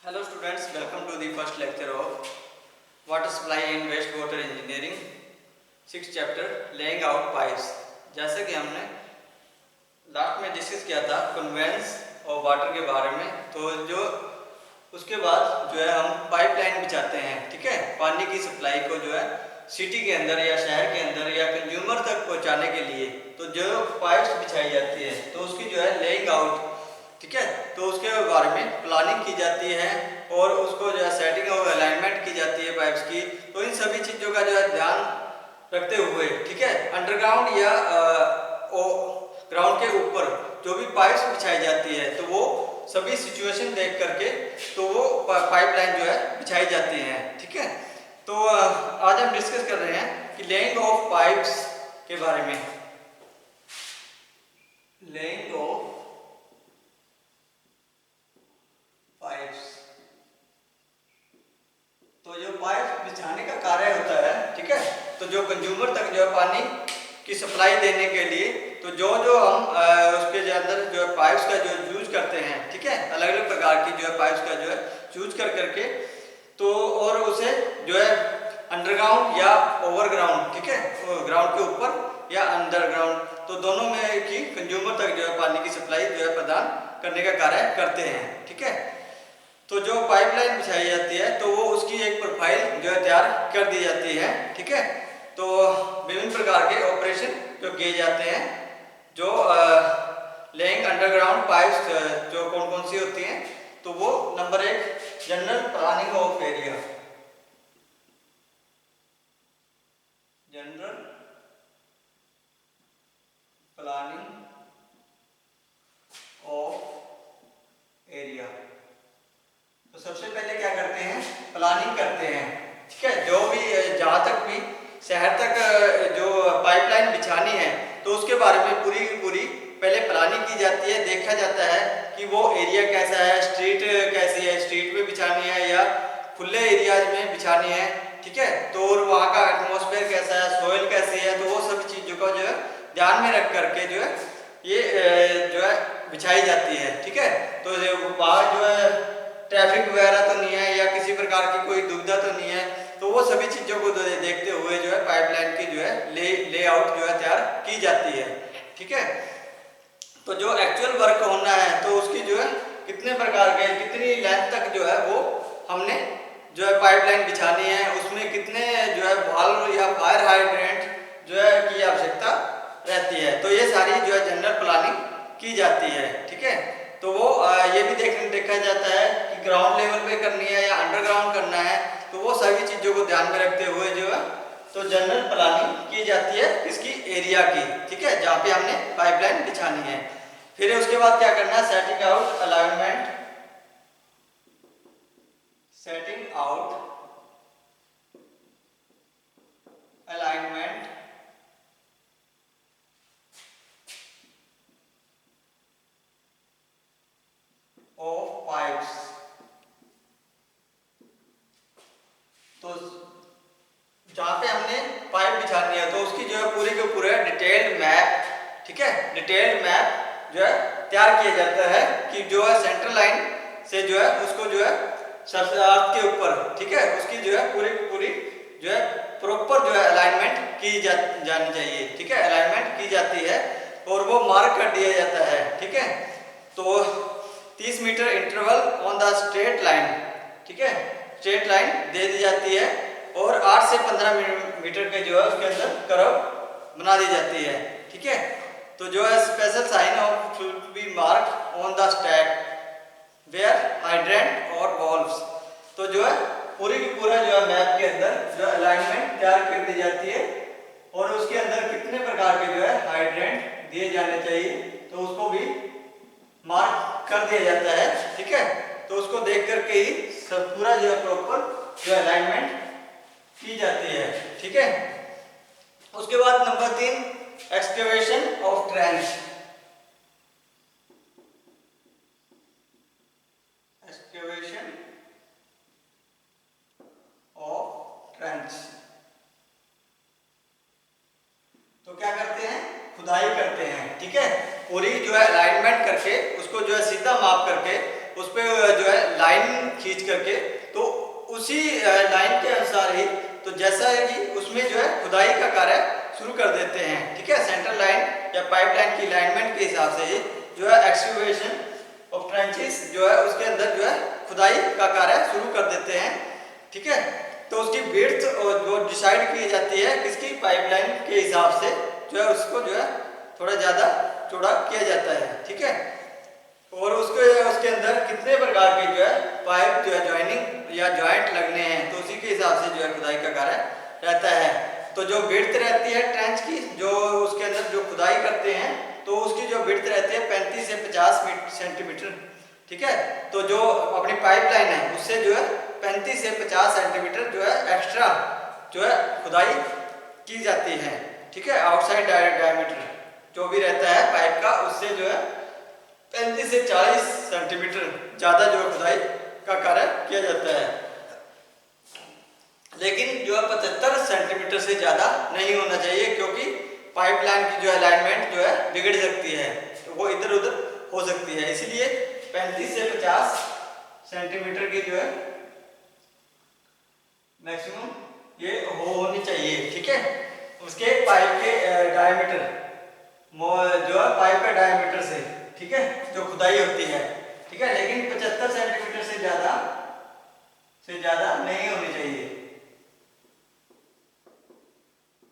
Hello students, welcome to the first lecture of Water Supply and Wastewater Engineering, 6th chapter Laying out Pipes। जैसे कि हमने last में discuss किया था convince और वाटर के बारे में, तो जो उसके बाद जो है हम पाइपलाइन बिछाते हैं, ठीक है। पानी की सप्लाई को जो है सिटी के अंदर या शहर के अंदर या कंज्यूमर तक पहुंचाने के लिए तो जो पाइप्स बिछाई जाती है तो उसकी जो है लेइंग आउट, ठीक है, तो उसके बारे में प्लानिंग की जाती है और उसको जो है सेटिंग और अलाइनमेंट की जाती है पाइप्स की। तो इन सभी चीज़ों का जो है ध्यान रखते हुए, ठीक है, अंडरग्राउंड या ग्राउंड के ऊपर जो भी पाइप्स बिछाई जाती है तो वो सभी सिचुएशन देख करके तो वो पाइपलाइन जो है बिछाई जाती है, ठीक है। तो आज हम डिस्कस कर रहे हैं कि लेइंग ऑफ पाइप्स के बारे में। लेइंग ऑफ पाइप्स, तो जो पाइप बिछाने का कार्य होता है, ठीक है, तो जो कंज्यूमर तक जो है पानी की सप्लाई देने के लिए तो जो हम उसके जो अंदर जो है पाइप्स का जो यूज करते हैं, ठीक है, अलग अलग प्रकार की जो है पाइप्स का जो है यूज कर करके तो और उसे जो है अंडरग्राउंड या ओवरग्राउंड, ठीक है, ग्राउंड के ऊपर या अंडरग्राउंड, तो दोनों में की कंज्यूमर तक जो है पानी की सप्लाई जो है प्रदान करने का कार्य करते हैं, ठीक है। तो जो पाइपलाइन बिछाई जाती है तो वो उसकी एक प्रोफाइल जो है तैयार कर दी जाती है, ठीक है। तो विभिन्न प्रकार के ऑपरेशन जो किए जाते हैं, जो लेइंग अंडरग्राउंड पाइप्स जो कौन कौन सी होती हैं, तो वो number 1 general planning of area, general planning of area. तो सबसे पहले क्या करते हैं, प्लानिंग करते हैं, ठीक है। जो भी जहाँ तक भी शहर तक जो पाइपलाइन बिछानी है तो उसके बारे में पूरी की पूरी पहले प्लानिंग की जाती है, देखा जाता है कि वो एरिया कैसा है, स्ट्रीट कैसी है, स्ट्रीट में बिछानी है या खुले एरियाज में बिछानी है, ठीक है, तो और वहाँ का एटमॉस्फेयर कैसा है, सोइल कैसी है, तो वो सभी चीज़ों का जो है ध्यान में रख करके जो है ये जो है बिछाई जाती है, ठीक है। तो वहाँ जो है ट्रैफिक वगैरह तो नहीं है या किसी प्रकार की कोई दुविधा तो नहीं है, तो वो सभी चीज़ों को देखते हुए जो है पाइपलाइन की जो है लेआउट जो है तैयार की जाती है, ठीक है। तो जो एक्चुअल वर्क होना है तो उसकी जो है कितने प्रकार के कितनी लेंथ तक जो है वो हमने जो है पाइपलाइन बिछानी है, उसमें कितने जो है वाल्व या फायर हाइड्रेंट जो है की आवश्यकता रहती है, तो ये सारी जो है जनरल प्लानिंग की जाती है, ठीक है। तो वो ये भी देखा जाता है कि ग्राउंड लेवल पे करनी है या अंडरग्राउंड करना है, तो वो सभी चीज़ों को ध्यान में रखते हुए जो है तो जनरल प्लानिंग की जाती है इसकी एरिया की, ठीक है, जहाँ पे हमने पाइपलाइन बिछानी है। फिर उसके बाद क्या करना है, setting out alignment, setting out alignment of pipes. तो जहाँ पे हमने पाइप बिछानी है तो उसकी जो है पूरे के पूरे डिटेल्ड मैप, ठीक है, डिटेल्ड मैप जो है तैयार किया जाता है कि जो है सेंट्रल लाइन से जो है उसको जो है अर्थ के ऊपर, ठीक है, उसकी जो है पूरी की पूरी जो है प्रॉपर जो है अलाइनमेंट की जानी चाहिए, ठीक है, अलाइनमेंट की जाती है और वो मार्क कर दिया जाता है, ठीक है। तो 30 metre interval on the straight line, ठीक है, स्ट्रेट लाइन दे दी जाती है और 8 से 15 मीटर के जो है उसके अंदर कर्व बना दी जाती है, ठीक है। तो जो है special sign of should be mark on the stack where hydrant और वॉल्व्स। तो जो है पूरी की पूरा जो है मैप के अंदर जो अलाइनमेंट तैयार कर दी जाती है और उसके अंदर कितने प्रकार के जो है हाइड्रेंट दिए जाने चाहिए तो उसको भी मार्क कर दिया जाता है, ठीक है। तो उसको देख करके ही सब पूरा जो है प्रॉपर जो अलाइनमेंट की जाती है, ठीक है। उसके बाद number 3 excavation of trench, excavation of trench. तो क्या करते हैं, खुदाई करते हैं, ठीक है, पूरी जो है अलाइनमेंट करके उसको जो है सीधा माप करके उस पर जो है लाइन खींच करके, तो उसी लाइन के अनुसार ही, तो जैसा है कि उसमें जो है खुदाई का कार्य शुरू कर देते हैं, ठीक है। सेंट्रल लाइन या पाइपलाइन की अलाइनमेंट के हिसाब से ही जो है एक्सक्यूवेशन ऑफ ट्रेंचेस जो है उसके अंदर जो है खुदाई का कार्य शुरू कर देते हैं, ठीक है। तो उसकी विड्थ जो डिसाइड की जाती है किसकी, पाइपलाइन के हिसाब से जो है उसको जो है थोड़ा ज़्यादा चौड़ा किया जाता है, ठीक है। और उसके अंदर कितने प्रकार के जो है पाइप जो है ज्वाइनिंग या जॉइंट लगने हैं, तो उसी के हिसाब से जो है खुदाई का कार्य रहता है। तो जो विड्थ रहती है ट्रेंच की, जो उसके अंदर जो खुदाई करते हैं, तो उसकी जो विड्थ रहती है 35 से 50 सेंटीमीटर, ठीक है। तो जो अपनी पाइपलाइन है उससे जो है 35 से 50 सेंटीमीटर जो है एक्स्ट्रा जो है खुदाई की जाती है, ठीक है। आउटसाइड डायमीटर जो भी रहता है पाइप का, उससे जो है 35 से 40 सेंटीमीटर ज़्यादा जो है खुदाई का कार्य किया जाता है। लेकिन जो है 75 सेंटीमीटर से ज़्यादा नहीं होना चाहिए, क्योंकि पाइपलाइन की जो अलाइनमेंट जो है बिगड़ सकती है, वो इधर उधर हो सकती है। इसलिए 35 से 50 सेंटीमीटर की जो है मैक्सिमम ये होनी चाहिए, ठीक है। उसके पाइप के डायमीटर जो है पाइप के डायमीटर से, ठीक है, जो खुदाई होती है, ठीक है। लेकिन 75 सेंटीमीटर से ज़्यादा नहीं होनी चाहिए,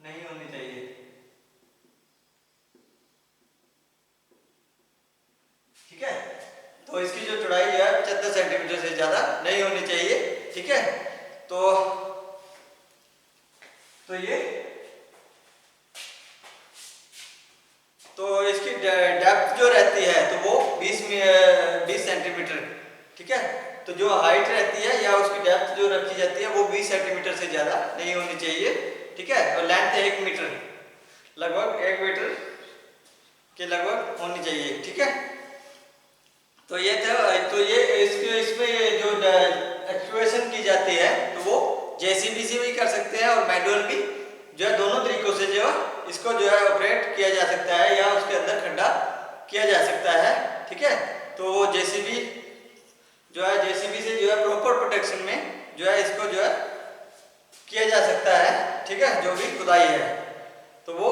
नहीं होनी चाहिए, ठीक है। तो इसकी जो चौड़ाई है 75 सेंटीमीटर से ज़्यादा नहीं होनी चाहिए, ठीक है। तो ये तो इसकी डेप्थ जो रहती है तो वो 20 सेंटीमीटर, ठीक है। तो जो हाइट रहती है या उसकी डेप्थ जो रखी जाती है वो 20 सेंटीमीटर से ज़्यादा नहीं होनी चाहिए, ठीक है। और लेंथ 1 मीटर, लगभग 1 मीटर के लगभग होनी चाहिए, ठीक है। तो ये था, तो ये इसमें जो एक्सक्यूवेशन की जाती है तो वो जेसीबी से भी कर सकते हैं और मैनुअल भी, जो है दोनों तरीकों से जो है इसको जो है ऑपरेट किया जा सकता है या उसके अंदर खड्डा किया जा सकता है, ठीक है। तो वो जेसीबी जो है जेसीबी से जो है प्रॉपर प्रोटेक्शन में जो है इसको जो है किया जा सकता है, ठीक है। जो भी खुदाई है तो वो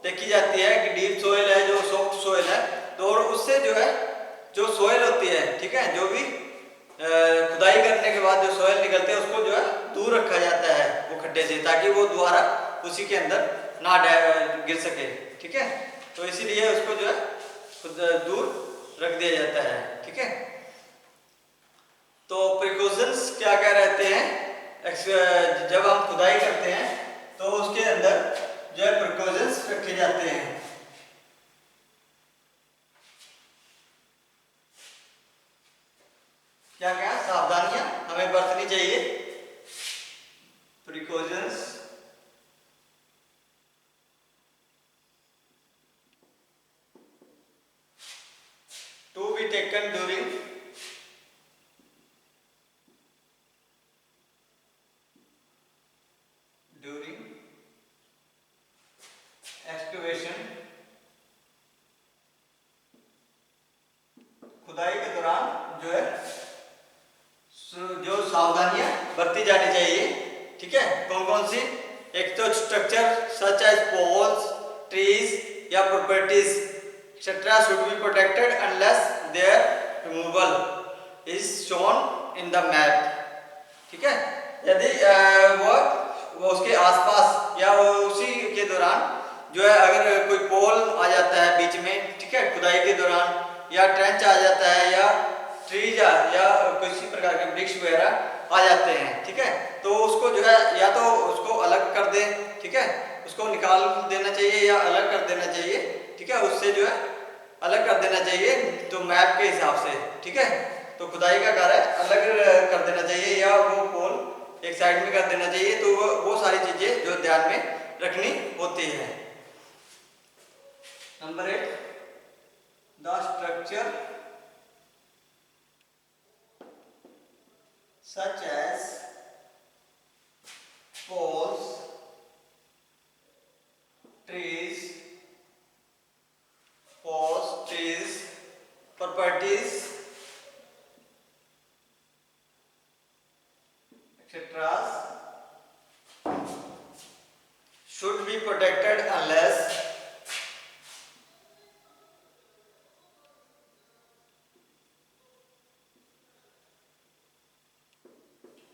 देखी जाती है कि डीप सोइल है, जो सॉफ्ट सोइल है, तो और उससे जो है जो सोइल होती है, ठीक है, जो भी खुदाई करने के बाद जो सोइल निकलते हैं उसको जो है दूर रखा जाता है वो खड्डे से, ताकि वो दोबारा उसी के अंदर ना गिर सके, ठीक है। तो इसीलिए उसको जो है दूर रख दिया जाता है, ठीक है। तो प्रिकॉशंस क्या क्या रहते हैं जब हम खुदाई करते हैं, तो उसके अंदर जो है प्रिकॉशंस रखे जाते हैं। क्या क्या सावधानियां हमें बरतनी चाहिए, precautions to be taken during excavation, खुदाई के दौरान जो है जो सावधानियां बरती जानी चाहिए, ठीक है। कौन कौन सी, एक तो structure such as poles, trees या properties etcetera should be protected unless their removal is shown in the map, ठीक है। यदि वो उसके आसपास या वो उसी के दौरान जो है अगर कोई पोल आ जाता है बीच में, ठीक है, खुदाई के दौरान, या ट्रेंच आ जाता है, या ट्रीज या किसी प्रकार के वृक्ष वगैरह आ जाते हैं, ठीक है, तो उसको जो है या तो उसको अलग कर दे, ठीक है, उसको निकाल देना चाहिए या अलग कर देना चाहिए, ठीक है। उससे जो है अलग कर देना चाहिए तो मैप के हिसाब से, ठीक है। तो खुदाई का कार्य अलग कर देना चाहिए या वो पोल एक साइड में कर देना चाहिए। तो वो सारी चीजें जो ध्यान में रखनी होती है। Number 8, the structure such as poles, trees, posts, trees, properties etc. should be protected unless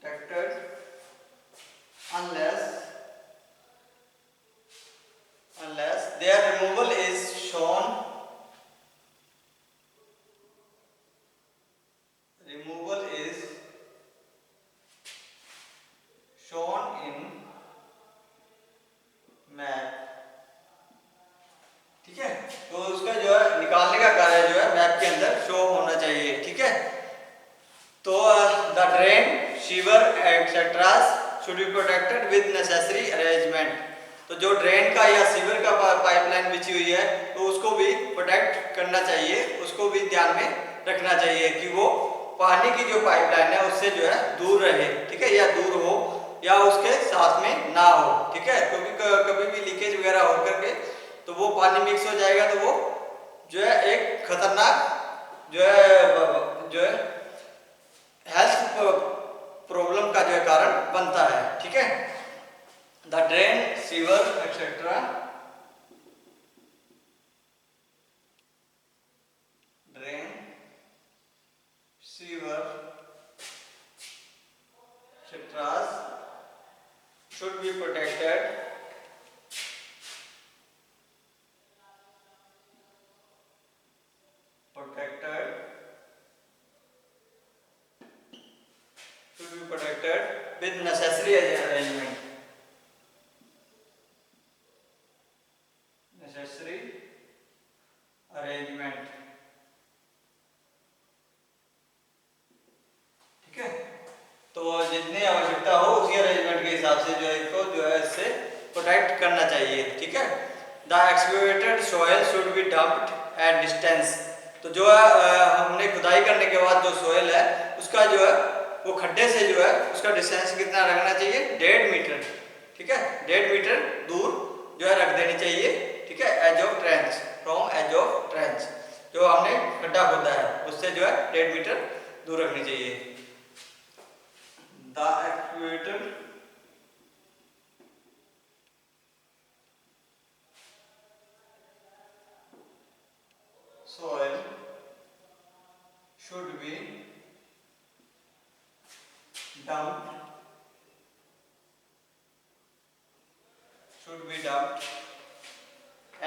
protected unless their removal is shown in map. ठीक है, तो उसका जो है निकालने का कार्य जो है मैप के अंदर शो होना चाहिए। ठीक है, तो the drain sewer etcetera should be protected with necessary arrangement. तो जो ड्रेन का या सीवर का पाइपलाइन बिछी हुई है तो उसको भी प्रोटेक्ट करना चाहिए, उसको भी ध्यान में रखना चाहिए कि वो पानी की जो पाइपलाइन है उससे जो है दूर रहे। ठीक है, या दूर हो या उसके साथ में ना हो। ठीक है, क्योंकि कभी भी लीकेज वगैरह हो करके तो वो पानी मिक्स हो जाएगा तो वो जो है एक खतरनाक जो है हेल्थ प्रॉब्लम का जो है कारण बनता है। ठीक है, the drain sewer etcetera should be protected with necessary arrangement। ठीक है, तो जितनी आवश्यकता हो उसी अरेंजमेंट के हिसाब से जो है इसको जो है इससे प्रोटेक्ट करना चाहिए। ठीक है, the excavated soil should be dumped at distance. तो जो है हमने खुदाई करने के बाद जो सॉइल है उसका जो है वो खड्डे से जो है उसका डिस्टेंस कितना रखना चाहिए, 1.5 मीटर। ठीक है, 1.5 मीटर दूर जो है रख देनी चाहिए। ठीक है, edge of trench, from edge of trench, जो हमने खड्डा खोदा है उससे जो है 1.5 मीटर दूर रखनी चाहिए। The excavated soil should be dumped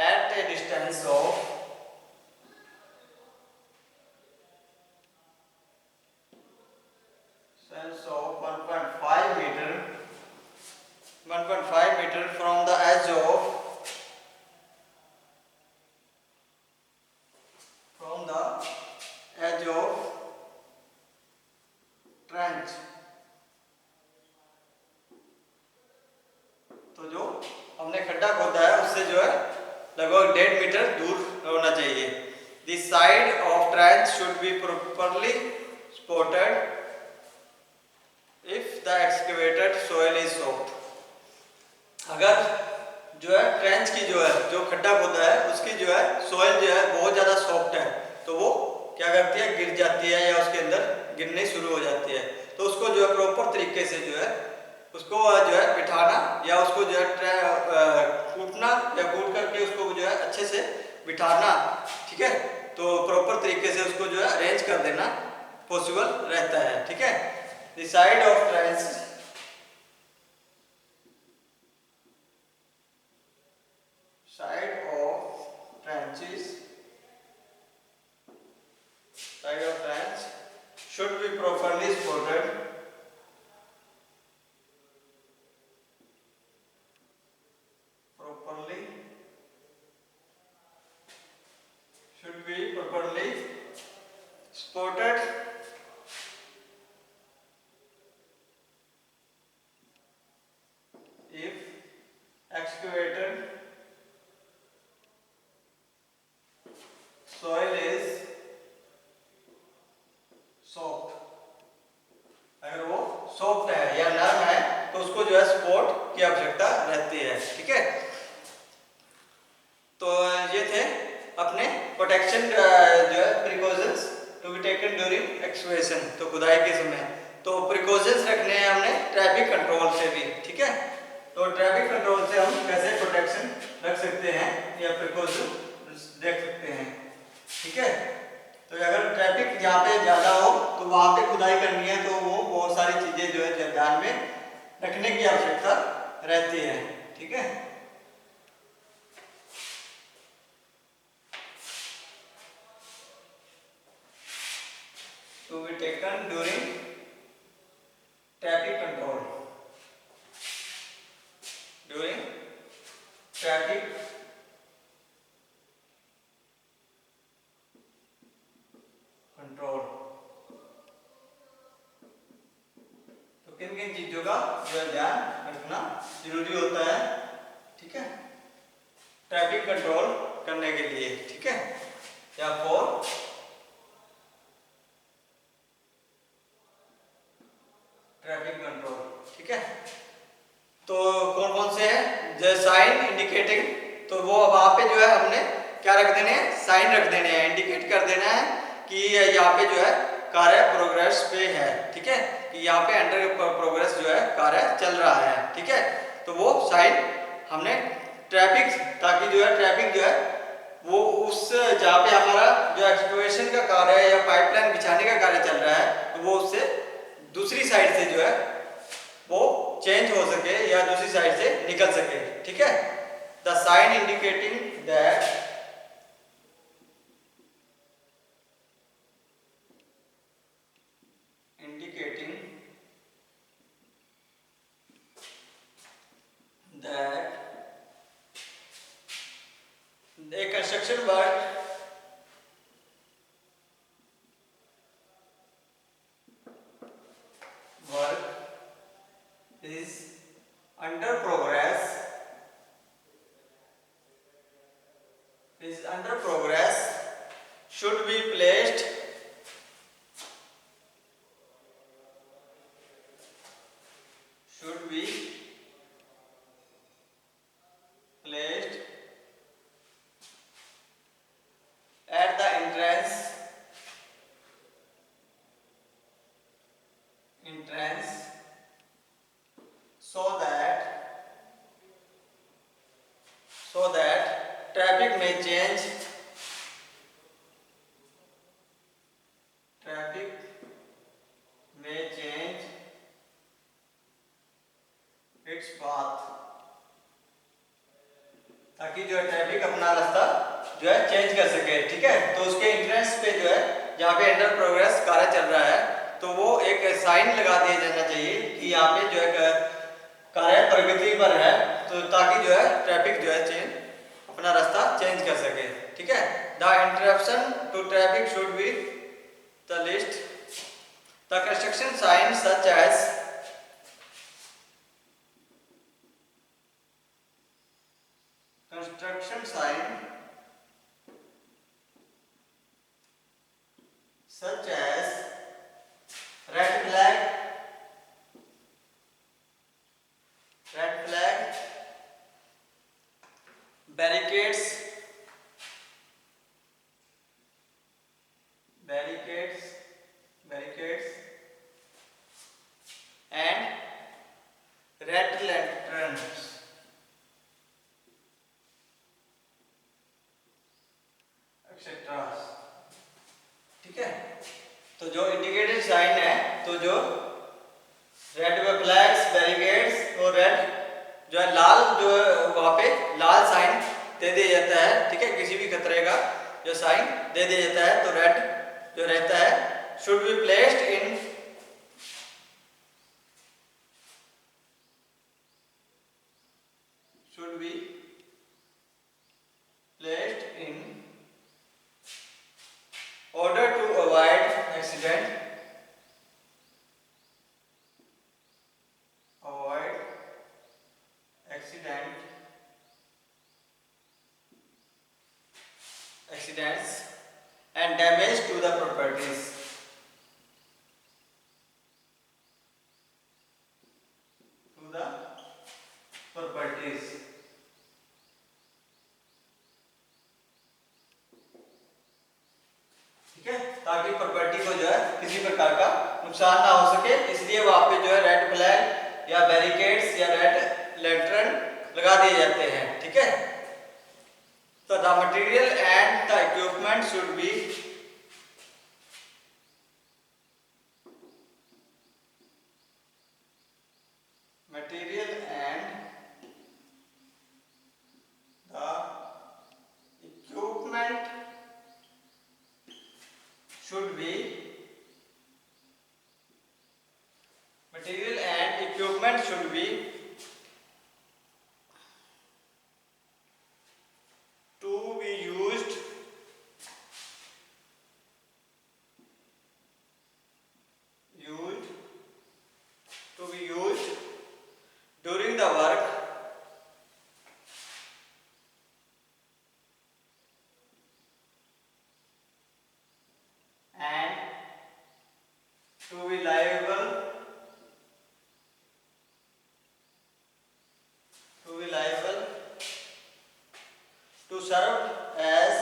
at a distance of 1.5 meter from the edge of trench। तो जो हमने खड्डा खोदा है उससे जो है लगभग 1.5 मीटर दूर होना चाहिए। The side of trench should be properly spotted if the excavated soil is soft। अगर जो है ट्रेंच की जो है जो खड्डा खोदा है उसकी जो है सोइल जो है बहुत ज़्यादा सॉफ्ट है तो वो क्या करती है, गिर जाती है या उसके अंदर गिरने शुरू हो जाती है। तो उसको जो है प्रॉपर तरीके से जो है उसको जो है बिठाना या उसको जो है कूटना या कूट करके उसको जो है अच्छे से बिठाना। ठीक है, तो प्रॉपर तरीके से उसको जो है अरेंज कर देना पॉसिबल रहता है। ठीक है, the side of trench should be properly spotted if excavated soil is soft। अगर वो सॉफ्ट है या नरम है तो उसको जो है स्पॉट की आवश्यकता रहती है। ठीक है, तो ये थे अपने प्रोटेक्शन जो है precautions to be taken during excavation, तो खुदाई के समय तो प्रिकॉशंस रखने हैं हमने ट्रैफिक कंट्रोल से भी, ठीक है। तो ट्रैफिक कंट्रोल से हम कैसे प्रोटेक्शन रख सकते हैं या प्रिकॉशन देख सकते हैं, ठीक है। तो अगर ट्रैफिक जहाँ पे ज़्यादा हो तो वहाँ पे खुदाई करनी है, तो वो बहुत सारी चीज़ें जो है ध्यान में रखने की आवश्यकता रहती है, ठीक है। To be taken during traffic control. During traffic control. तो किन किन चीजों का जो है ध्यान रखना जरूरी होता है, ठीक है, ट्रैफिक कंट्रोल करने के लिए, ठीक है, या फॉर ट्रैफिक कंट्रोल, ठीक है। तो कौन कौन से हैं, जो साइन इंडिकेटिंग, तो वो वहां पे जो है हमने क्या रख देने हैं, साइन रख देने हैं, इंडिकेट कर देना है कि यहाँ पे जो है कार्य प्रोग्रेस पे है, ठीक है, कि यहाँ पे अंडर प्रोग्रेस जो है कार्य चल रहा है, ठीक है। तो वो साइन हमने ट्रैफिक, ताकि जो है ट्रैफिक जो है वो उस जहाँ पे हमारा जो एक्सक्वेशन का कार्य है या पाइपलाइन बिछाने का कार्य चल रहा है, तो वो उससे दूसरी साइड से जो है वो चेंज हो सके या दूसरी साइड से निकल सके, ठीक है। The sign indicating that a construction work is under progress should be placed at the entrance so that traffic may change its path, ताकि जो है ट्रैफिक अपना रास्ता जो है चेंज कर सके, ठीक है। तो उसके एंट्रेंस पे जो है जहाँ पे अंडर प्रोग्रेस कार्य चल रहा है, तो वो एक साइन लगा दिया जाना चाहिए कि यहाँ पे जो है कार्य प्रगति पर है, तो ताकि जो है ट्रैफिक जो है अपना रास्ता चेंज कर सके, ठीक है। The interruption to traffic should be the least the construction sign such as red flag, barricades, and red lanterns, etc. ठीक है। तो जो इंडिकेटेड साइन है, तो जो रेड फ्लैग्स, बैरिकेड्स और रेड जो है लाल, जो वहाँ पे लाल साइन दे दिया जाता है, ठीक है, किसी भी खतरे का जो साइन दे दिया जाता है। तो रेड जो रहता है should be placed in order to avoid accident, accidents and damage to the properties. ठीक है, ताकि प्रॉपर्टी को जो है किसी प्रकार का नुकसान ना हो सके, इसलिए वहां पे जो है रेड फ्लैग दिए जाते हैं, ठीक है। तो the material and the equipment should be material and the equipment should be material and equipment should be to be used during the work and to be liable to serve as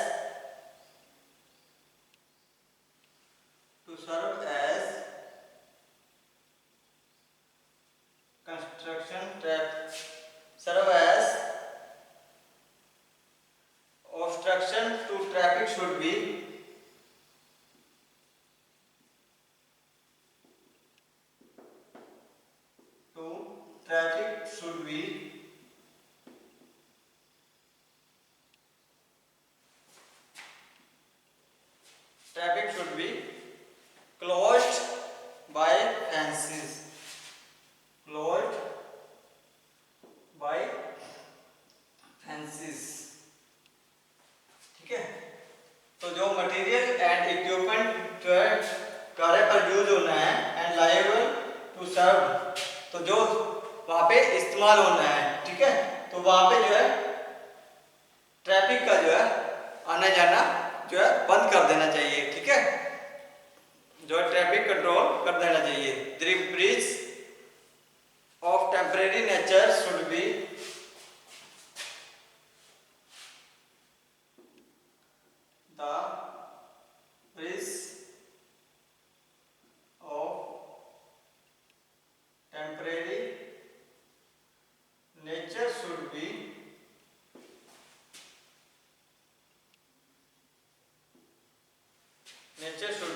construction serve as obstruction to traffic should be closed by fences, ठीक है। तो जो material and equipment जो है कार्य पर use होना है एंड लायबल टू सर्व, तो जो वहां पे इस्तेमाल होना है, ठीक है। तो वहां पे जो है ट्रैफिक का जो है आना जाना जो है बंद कर देना चाहिए, ठीक है। जो है ट्रैफिक कंट्रोल कर देना चाहिए। The bridge of temporary nature should be the bridge of temporary nature should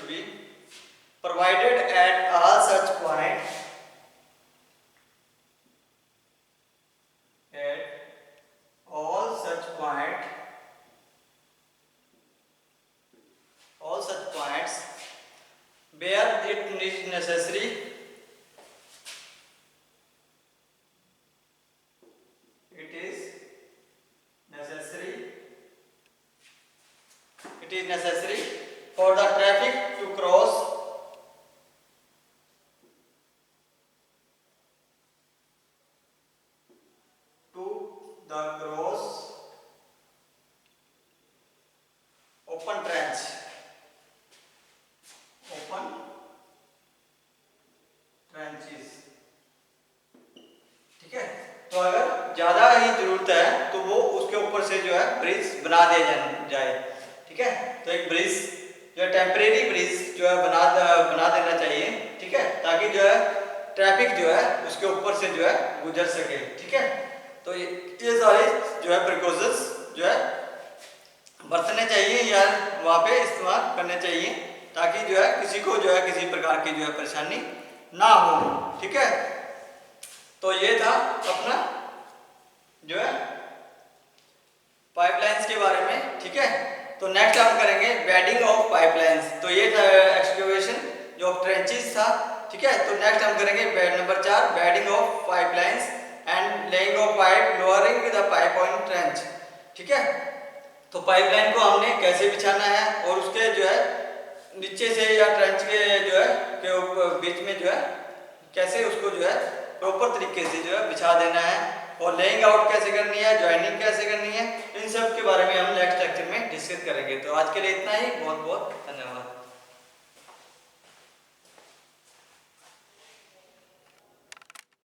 be provided at all such point where it is necessary for the traffic to cross open trench, ठीक है। तो अगर ज्यादा ही जरूरत है तो वो उसके ऊपर से जो है ब्रिज बना दिया जाए, ठीक है। तो एक ब्रिज जो है टेम्परेरी ब्रिज जो है बना देना चाहिए, ठीक है, ताकि जो है ट्रैफिक जो है उसके ऊपर से जो है गुजर सके, ठीक है। तो ये सारे जो है प्रिकॉशंस जो है बरतने चाहिए या वहाँ पे इस्तेमाल करने चाहिए, ताकि जो है किसी को जो है किसी प्रकार की जो है परेशानी ना हो, ठीक है। तो ये था अपना जो है पाइपलाइंस के बारे में, ठीक है। तो नेक्स्ट हम करेंगे बेडिंग ऑफ पाइपलाइंस। तो ये था एक्सक्यूवेशन जो ट्रेंचेस था, ठीक है। तो नेक्स्ट हम करेंगे number 4 bedding of pipelines and laying of pipe lowering the pipe on trench, ठीक है। तो पाइपलाइन को हमने कैसे बिछाना है और उसके जो है नीचे से या ट्रेंच के जो है के बीच में जो है कैसे उसको जो है प्रॉपर तरीके से जो है बिछा देना है, और लेइंग आउट कैसे करनी है, ज्वाइनिंग कैसे करनी है, इन सब के बारे में हम नेक्स्ट लेक्चर में डिस्कस करेंगे। तो आज के लिए इतना ही, बहुत बहुत धन्यवाद।